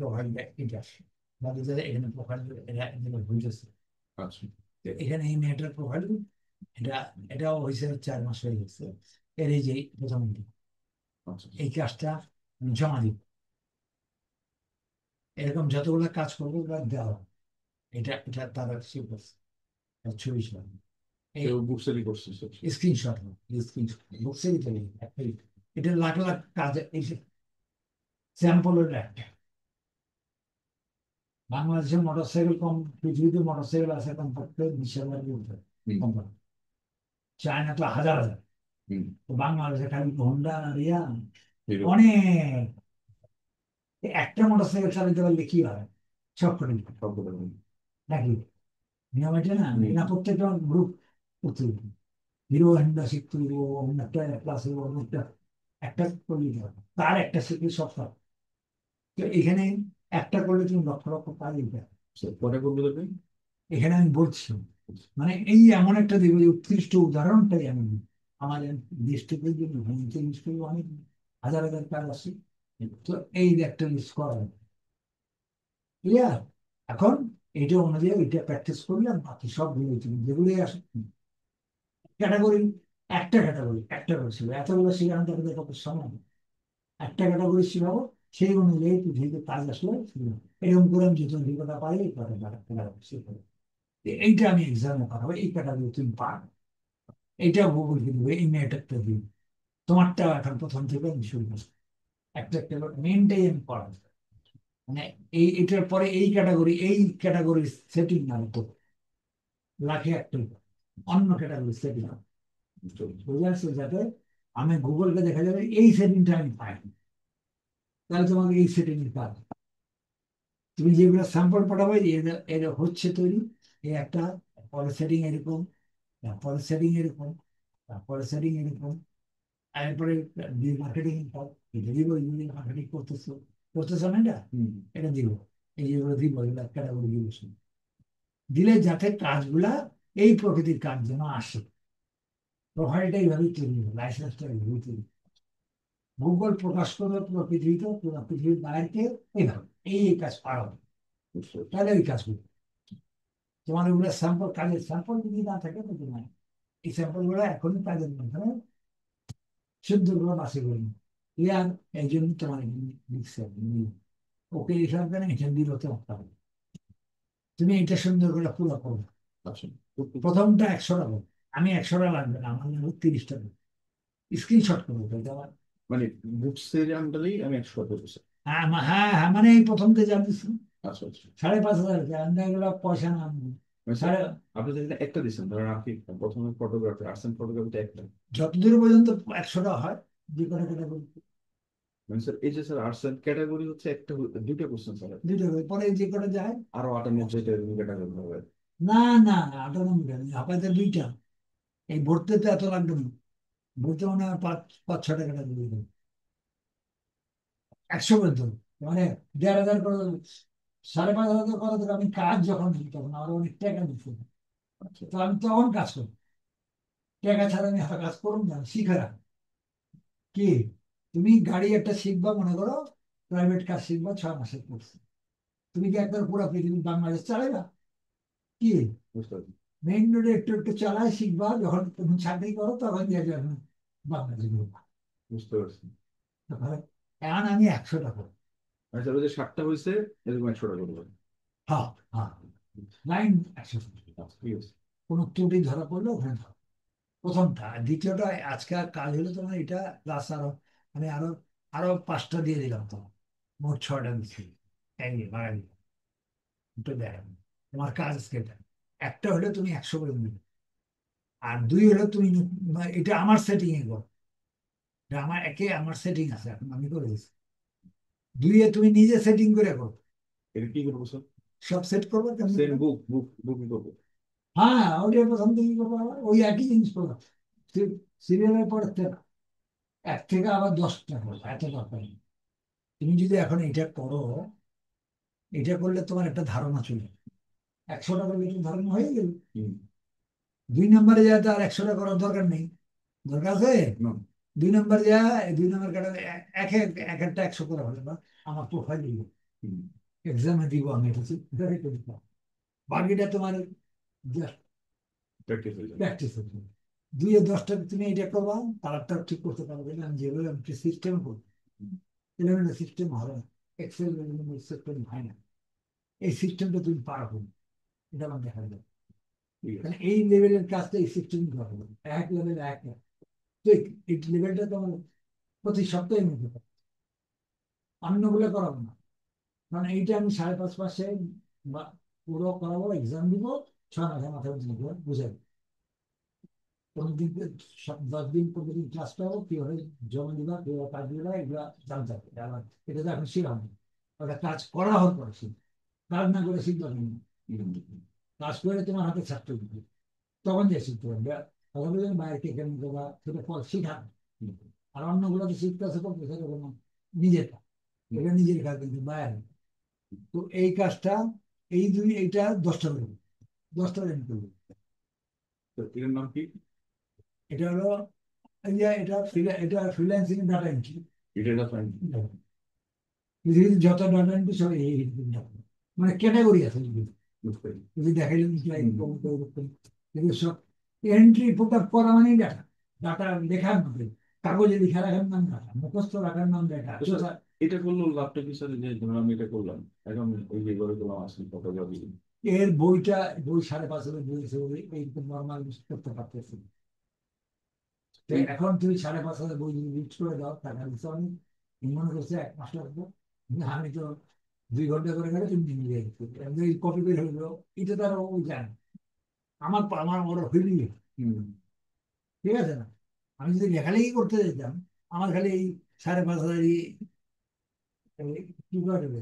Speaker 1: প্রোফাইলটা এটা আসছে, বাকি যাদের এখানে প্রোফাইল এটা এগুলো বুঝেছে।
Speaker 2: আচ্ছা।
Speaker 1: তো এখানে এই মেয়েটার প্রোফাইল, এটা এটাও হয়েছে 4 মাস হয়ে গেছে। এর এই যে প্রথম
Speaker 2: আচ্ছা।
Speaker 1: এই কাজটা আমি জমা দিব, এরকম যতগুলো কাজ করবো ওগুলো দেওয়া, এটা এটা তারা সে করছে, তার ছবি ছিল, এই
Speaker 2: কেউ বুকসেরই করছে স্যার।
Speaker 1: স্ক্রিনশট, স্ক্রিনশট বুঝছে দিতে এটা লাখ লাখ কাজ, এই স্যাম্পলের একটা। বাংলাদেশের মোটরসাইকেল কম, পৃথিবীতে মোটরসাইকেল আছে কমপক্ষে 20,000 উপরে
Speaker 2: হুম।
Speaker 1: কোম্পানি, চায়না তো হাজার হাজার,
Speaker 2: হুম।
Speaker 1: তো বাংলাদেশে খালি হোন্ডা রিয়া
Speaker 2: হিরো।
Speaker 1: অনেক। একটা মোটরসাইকেল চালাতে পারলে কি হয়, সব করে দিবে।
Speaker 2: সব কথা বলুন।
Speaker 1: নাকি নিয়ম এটা না?
Speaker 2: হুম।
Speaker 1: না প্রত্যেকটা গ্রুপ করতে হবে। হিরো হন্ডা শিখতে হইব, একটা ক্লাস হইব, একটা একটা করলেই হবে, তার একটা শিখলে সব সব। তো এখানে একটা করলে তুমি লক্ষ লক্ষ কাজ দিতে।
Speaker 2: স্যার, কটা করবো দেখবেন?
Speaker 1: এখানে আমি বলছি, মানে এই এমন একটা দিব যে উৎকৃষ্ট উদাহরণটাই আমি দিই। আমাদের ডিস্ট্রিক্টের জন্য নিশ্চয়ই অনেক হাজার হাজার কাজ আছে, তো এই একটা লিস্ট করা হবে। ক্লিয়ার? এখন এইটা অনুযায়ী ওইটা প্র্যাকটিস করলে আর বাকি সব যেগুলোই আসে ক্যাটাগরি, একটা ক্যাটাগরি একটা করে ছিল, এতগুলো শিখানো তাদের কত সময়, একটা ক্যাটাগরি শিখাবো, সেই অনুযায়ী পৃথিবীতে কাজ আসলে শিখাবো। এরকম করে আমি যত অভিজ্ঞতা পাই এই কথা শিখাবো। এইটা আমি এক্সামে পাঠাবো, এই ক্যাটাগরি তুমি পারো, এইটা গুগলকে দিবে, এই মেয়েটাকে দিবে, তোমারটা এখন প্রথম থেকে আমি শুরু করছি, একটা একটা মেনটাই আমি পড়াবো। মানে এটার পরে এই ক্যাটাগরির সেটিং না হতো, লাখে একটা অন্য ক্যাটাগরি সেটিং,
Speaker 2: বুঝতে পারছি।
Speaker 1: বুঝে আসছে? যাতে আমি গুগলকে দেখা যাবে এই সেটিংটা আমি পাই, তাহলে তোমাকে এই সেটিং এর কাজ, তুমি যেগুলো স্যাম্পল পাঠাবে এর এর হচ্ছে তৈরি, এই একটা, পরের সেটিং এরকম, তারপরে সেটিং এরকম, তারপরে সেটিং এরকম, এরপরে মার্কেটিং এটা দিব, মার্কেটিং করতেছো, করতেছো না এটা,
Speaker 2: হুম।
Speaker 1: এটা দিব, এই যেগুলো দিব এগুলো ক্যাটাগরি দিব, দিলে যাতে কাজগুলা এই প্রকৃতির কাজ যেন আসে, প্রোফাইলটা এইভাবেই তৈরি হবে, লাইসেন্সটা এইভাবেই তৈরি হবে। গুগল প্রকাশ করবে পুরো পৃথিবীতে, পুরো পৃথিবীর বাইরে এইভাবে এই কাজ পাওয়া হবে,
Speaker 2: বুঝতে পারছি।
Speaker 1: তাহলে ওই কাজ করবে। তোমার ওগুলো স্যাম্পল, কাজের স্যাম্পল যদি না থাকে তো তোমার এই স্যাম্পল গুলো এখনই কাজের মাধ্যমে শুদ্ধ করে বাসে করি, ইয়ার এই জন্য তোমার লিখছে ওকে হিসাব করে এখানে দিল তো হবে। তুমি এটা সুন্দর করে পুরো করবে,
Speaker 2: আচ্ছা।
Speaker 1: প্রথমটা 100টা করবে, আমি 100টা লাগবে না, আমার লাগবে 30টা, স্ক্রিনশট করবো এটা আমার।
Speaker 2: মানে বুকসের আন্ডারেই আমি 100 করবো স্যার?
Speaker 1: হ্যাঁ হ্যাঁ হ্যাঁ, মানে এই প্রথমতে যা দিচ্ছি
Speaker 2: আচ্ছা। আচ্ছা।
Speaker 1: 5.5 হাজার, এগুলো পয়সা না
Speaker 2: মানে স্যার,
Speaker 1: সাড়ে,
Speaker 2: আপনি যেটা একটা দিচ্ছেন, ধরেন আপনি প্রথমে ফটোগ্রাফি, আর্টস অ্যান্ড ফটোগ্রাফিতে একটা।
Speaker 1: যতদূর পর্যন্ত 100টা হয়, যে কোনো ক্যাটাগরি
Speaker 2: মানে স্যার, এই যে স্যার আর্টস অ্যান্ড ক্যাটাগরি হচ্ছে একটা, দুইটা কোশ্চেন স্যার।
Speaker 1: দুটো করে, পরে যে কটা যায়।
Speaker 2: আরো 98টা ক্যাটাগরি হবে।
Speaker 1: না না, 98টা হাঁপাইতে দুইটা, এই ভর্তি তো এত লাগবে না, ভর্তি মানে হয় 5-6টা ক্যাটাগরি, 100 পর্যন্ত, মানে 1,500 করে, 5.5 হাজার করে দেবে। আমি কাজ যখন দিই তখন আরো অনেক টাকা দিচ্ছি,
Speaker 2: আচ্ছা।
Speaker 1: তো আমি তখন কাজ করি, টাকা ছাড়া আমি হাতে কাজ করুন না, শিখে রাখ। কি, তুমি গাড়ি একটা শিখবা, মনে করো প্রাইভেট কাজ শিখবা 6 মাসের কোর্স, তুমি কি একবার পুরো পৃথিবী বাংলাদেশ চালাইবা কি?
Speaker 2: বুঝতে পারছি।
Speaker 1: মেইন রোডে একটু একটু চালায় শিখবা, যখন তুমি চাকরি করো তখন দিয়ে যাবে বাংলাদেশ ঘুরবা।
Speaker 2: বুঝতে পারছি।
Speaker 1: তারপরে এখন আমি 100 টাকা।
Speaker 2: আচ্ছা, ওই যে 60টা হয়েছে, এরকম 100টা করবো।
Speaker 1: হ্যাঁ, হ্যাঁ, লাইন 100।
Speaker 2: আচ্ছা, ঠিক আছে।
Speaker 1: কোনো ত্রুটি ধরা পড়লে ওখানে ধরো। প্রথমটা। আর দ্বিতীয়টা, আজকাল কাজ হলো তোমার এটা প্লাস আরো, মানে আরো আরো 5টা দিয়ে দিলাম তোমার, মোট 6টা দিচ্ছি। এই বাড়াই দিলাম, দুটো দেখালাম। তোমার কাজ সেটা একটা হলে তুমি 100 করে দিবে, আর 2 হলে তুমি এটা আমার সেটিং এ করো। এটা আমার আমার সেটিং আছে, এখন আমি করে দিচ্ছি। 2 তুমি নিজে সেটিং করে করো,
Speaker 2: এটা কি করবো স্যার?
Speaker 1: সব সেট করবো কেমন
Speaker 2: সেম
Speaker 1: করে?
Speaker 2: বুকিং করবো।
Speaker 1: হ্যাঁ, ওটা প্রথম থেকে করবো, ওই একই জিনিস করবো। সিরিয়ালের পরে 1 থেকে আবার 10টা করবো, এত দরকার নেই। তুমি যদি এখন এটা করো, এটা করলে তোমার একটা ধারণা চলে, 100 টাকা বেতন ধারণা হয়ে গেল।
Speaker 2: হুম।
Speaker 1: 2 নম্বরে যায় তো আর 100 টাকা করার দরকার নেই। দরকার আছে?
Speaker 2: না।
Speaker 1: 2 নম্বর যায়, 2 নম্বর কাটা এক এক এক একটা 100 করে হলে বা আমার প্রোফাইল দিব,
Speaker 2: হুম।
Speaker 1: এক্সামে দিব আমি, এটা সেটাই করে দিলাম। বাকিটা তোমার জাস্ট
Speaker 2: প্র্যাকটিস হয়ে যাবে।
Speaker 1: প্র্যাকটিস হচ্ছে। 2 এ 10টা তুমি এটা করবা, কালারটা ঠিক করতে পারবে না, আমি যেভাবে আমি সিস্টেম করবো,
Speaker 2: হুম।
Speaker 1: এলেভেন সিস্টেম হবে, এক্সেল সিস্টেম হয় না। এই সিস্টেমটা তুমি পারো, এটা আমার দেখা যায়।
Speaker 2: ঠিক আছে।
Speaker 1: মানে এই লেভেলের কাজটা এই সিস্টেম করা হবে, এক লেভেল এক এক। তো এই লেভেলটা তোমার প্রতি সপ্তাহে নিতে পারো, অন্যগুলো করাবো না। কারণ এইটা আমি 5.5 মাসে পুরো করাবো, এক্সাম দিব, 6 মাসের মাথায় বুঝাবো। প্রতিদিন 10 দিন প্রতিদিন ক্লাস পাবো, কিভাবে জমা দিবা, কিভাবে কাজ দিবা, এগুলো জানতে হবে। আবার এটা তো এখন শিখা হবে, ওটা কাজ করা হওয়ার পরে শিখ, কাজ না করে শিখতে হবে না।
Speaker 2: হুম।
Speaker 1: কাজ করে তোমার হাতে ছাত্র দিবে, তখন যে শিখতে পারবে। কথা বললেন বাইরে কেমন দেবা, সেটা পর শিখা।
Speaker 2: হুম।
Speaker 1: আর অন্যগুলো তো শিখতে আসে করতে, সেটা কোনো নিজেরটা, এটা নিজের কাজ, কিন্তু বাইরে। তো এই কাজটা, এইটা 10টা করবে, 10টা দিন করবে।
Speaker 2: তো এটার নাম কি?
Speaker 1: এটা হলো, এই যে এটা ফ্রিল্যান্সিং ডাটা এন্ট্রি।
Speaker 2: এটা না ফাইন।
Speaker 1: পৃথিবীর যত ডাটা এন্ট্রি সব এই মানে ক্যাটাগরি আছে এগুলো।
Speaker 2: বুঝতে পারি।
Speaker 1: যদি দেখাইলেন
Speaker 2: হুম।
Speaker 1: এগুলো সব এন্ট্রি প্রকাশ করা মানে ডাটা, ডাটা লেখার মধ্যে, কাগজে লিখে রাখার নাম ডাটা, মুখস্থ রাখার নাম ডাটা।
Speaker 2: তো স্যার, এটা করলো লাভটা কি স্যার? যে ধরুন আমি এটা করলাম, এখন ওই যে করে দিলাম, আসলে কত যাবে?
Speaker 1: এর বই 5.5 হাজার বই আছে, এইরকম নর্মাল করতে পারতেছি। তো
Speaker 2: এই
Speaker 1: এখন তুমি 5.5 হাজার বই রিড করে দাও, টাকা দিচ্ছ, আমি মনে করছি 1 মাস লাগবে, কিন্তু আমি তো 2 ঘন্টা করে গেলে তুমি দিন দিয়ে কপি করে হইলো। এটা তারা ওই জানে, আমার আমার বড় ফিলিং।
Speaker 2: হুম।
Speaker 1: ঠিক আছে না? আমি যদি লেখালেখি করতে যেতাম, আমার খালি এই 5.5 হাজারই কি করে দেবে,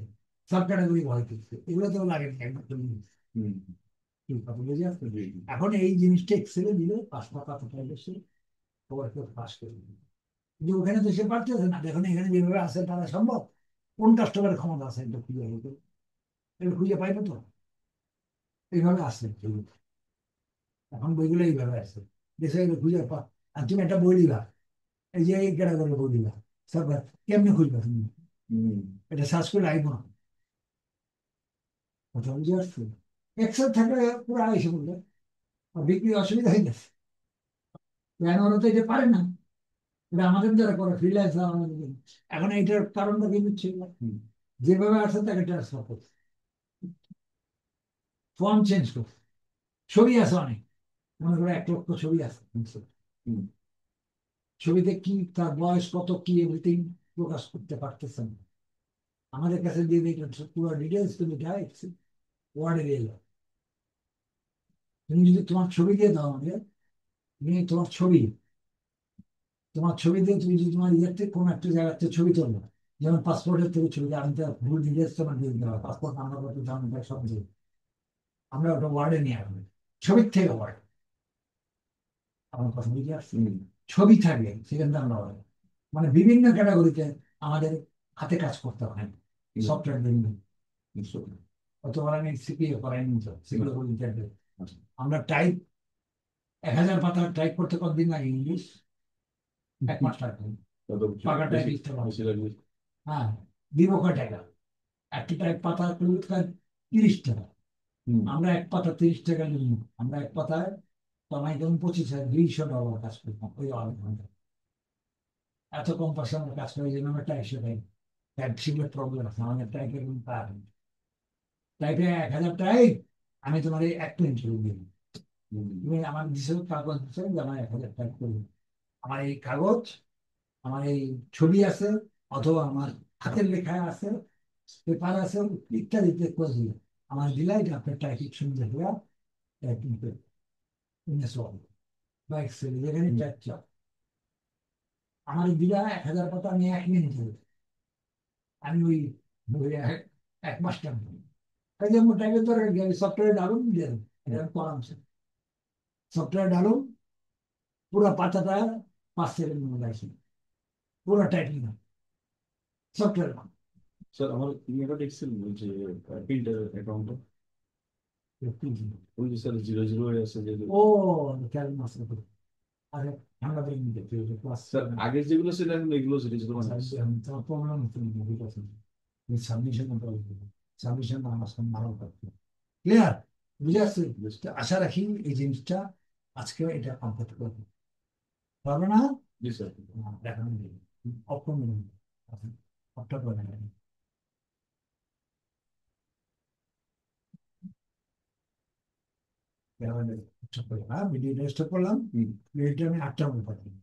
Speaker 1: সব ক্যাটাগরি ভয় করছে, এগুলো তো লাগে না একদম।
Speaker 2: হুম।
Speaker 1: কি কথা বুঝে আসছে?
Speaker 2: জি।
Speaker 1: এখন এই জিনিসটা এক্সেলে দিলে 5 টাকা বেশি, সবাই পাস করে দিবে। কিন্তু ওখানে তো সে পারতেছে না, দেখুন এখানে যেভাবে আছে তারা সম্ভব, কোন কাস্টমারের ক্ষমতা আছে এটা খুঁজে হইতে, এটা খুঁজে পাইবে তো, এইভাবে আসে এখন বইগুলো, এইভাবে আছে দেশে খুঁজে পা। আর তুমি একটা বই দিবা, এই যে এই ক্যাটাগরি বই দিবা, সব কেমনি খুঁজবা তুমি?
Speaker 2: হুম।
Speaker 1: এটা সার্চ করে আইব না। কথা বুঝে আসছে? এক্সেল থাকলে পুরো আইসে বলবে, আর বিক্রি অসুবিধা হয়ে গেছে। কেন ওরা তো এটা পারে না, এটা আমাদের দ্বারা করে ফ্রিল্যান্স। এখন এইটার কারণটা কি হচ্ছে,
Speaker 2: হুম।
Speaker 1: যেভাবে আসে তাকে ট্রান্সফার করছে, ফর্ম চেঞ্জ করছে, ছবি আছে অনেক, মনে করো 1 লক্ষ ছবি আছে,
Speaker 2: হুম।
Speaker 1: ছবিতে কি তার বয়স কত কি এভরিথিং প্রকাশ করতে পারতেছেন। আমাদের কাছে দিয়ে দিই পুরো ডিটেলস, তুমি ওয়ার্ডে দিয়ে দাও। তুমি যদি তোমার ছবি দিয়ে দাও আমাকে, তুমি তোমার ছবি দিয়ে তুমি যদি তোমার ইয়ের থেকে কোনো একটা জায়গার থেকে ছবি তোলো, যেমন পাসপোর্টের থেকে ছবি, আমি তো ভুল ডিটেলস তোমার দিয়ে দিতে হবে, পাসপোর্ট নাম্বার কত জন্ম তারিখ সব দিয়ে, আমরা ওটা ওয়ার্ডে নিয়ে আসবো, ছবির থেকে ওয়ার্ড। আমার কথা বুঝে আসছে?
Speaker 2: হুম।
Speaker 1: ছবি থাকে সেখান থেকে আমরা order। মানে বিভিন্ন ক্যাটাগরিতে আমাদের হাতে কাজ করতে হয়,
Speaker 2: হুম।
Speaker 1: সফটওয়্যার বিভিন্ন।
Speaker 2: বুঝতে পারি।
Speaker 1: অতবার আমি সিপিএ করাইনি, তো সেগুলো
Speaker 2: না।
Speaker 1: বলি জানবে।
Speaker 2: আচ্ছা।
Speaker 1: আমরা টাইপ 1,000 পাতা টাইপ করতে কতদিন লাগে ইংলিশ? 1 মাস লাগে।
Speaker 2: তত
Speaker 1: পাকা
Speaker 2: বেশি
Speaker 1: টাইপিস্ট হবে।
Speaker 2: বেশি লাগবে।
Speaker 1: হ্যাঁ, দিব কয় টাকা? একটা টাইপ পাতা করলে তার 30 টাকা।
Speaker 2: হুম
Speaker 1: আমরা এক পাতা 30 টাকা নিই, আমরা এক পাতায় কমাই যেমন 25,200 ডলার কাজ করতাম ওই 8 ঘন্টা। এত কম পয়সা আমরা কাজ করে যেন আমরা টাইপ শেখাই। টাইপ শিখলে প্রবলেম আছে, আমাদের টাইপের কোনো কাজ নেই। টাইপে 1,000 টাইপ, আমি তোমার এই 1 মিনিট করে দিই।
Speaker 2: হুম
Speaker 1: তুমি আমার দিছো কাগজ দিছো যে আমার 1,000 টাইপ করবে। আমার এই কাগজ, আমার এই ছবি আছে, অথবা আমার হাতের লেখা আছে, পেপার আছে, ইত্যাদিতে করে দিলে আমার দিলাই যে আপনার টাইপিং সুন্দর হয়ে টাইপিং করে ইনস্টল বা এক্সেল যেখানে
Speaker 2: হুম।
Speaker 1: টাইপ চাও আমার দিলা 1,000 পাতা আমি 1 মিনিট হবে। আমি ওই ওই এক মাস টাইম করি। কাজে আমার টাইপের দরকার কি, আমি সফটওয়্যার ডাউন দিয়ে দেবো, এটা করাম। সফটওয়্যার ডাউন পুরো পাতাটা 5 সেকেন্ড মধ্যে আসে, পুরো টাইপিং সফটওয়্যার।
Speaker 2: স্যার আমার ইমেলটা দেখছেন ওই যে প্রিন্টার অ্যাকাউন্টে ওই যে স্যার 00 আছে যে।
Speaker 1: ও খেয়াল মাস আরে ঠান্ডা দিয়ে নিতে ক্লাস
Speaker 2: স্যার আগের যেগুলো ছিল এখন এগুলো জিরো বানাইছে।
Speaker 1: প্রবলেম হচ্ছে সাবমিশন সাবমিশন আমার সঙ্গে ভালো করতে ক্লিয়ার, বুঝে আসছে। তো আশা রাখি এই জিনিসটা আজকে এটা কমপ্লিট করবে, পারবে না?
Speaker 2: জি স্যার।
Speaker 1: দেখানো অপন অপটা করে ভিডিও রেজিস্টার করলাম,
Speaker 2: হুম
Speaker 1: ভিডিওটা আমি 8টার মধ্যে পাঠালাম।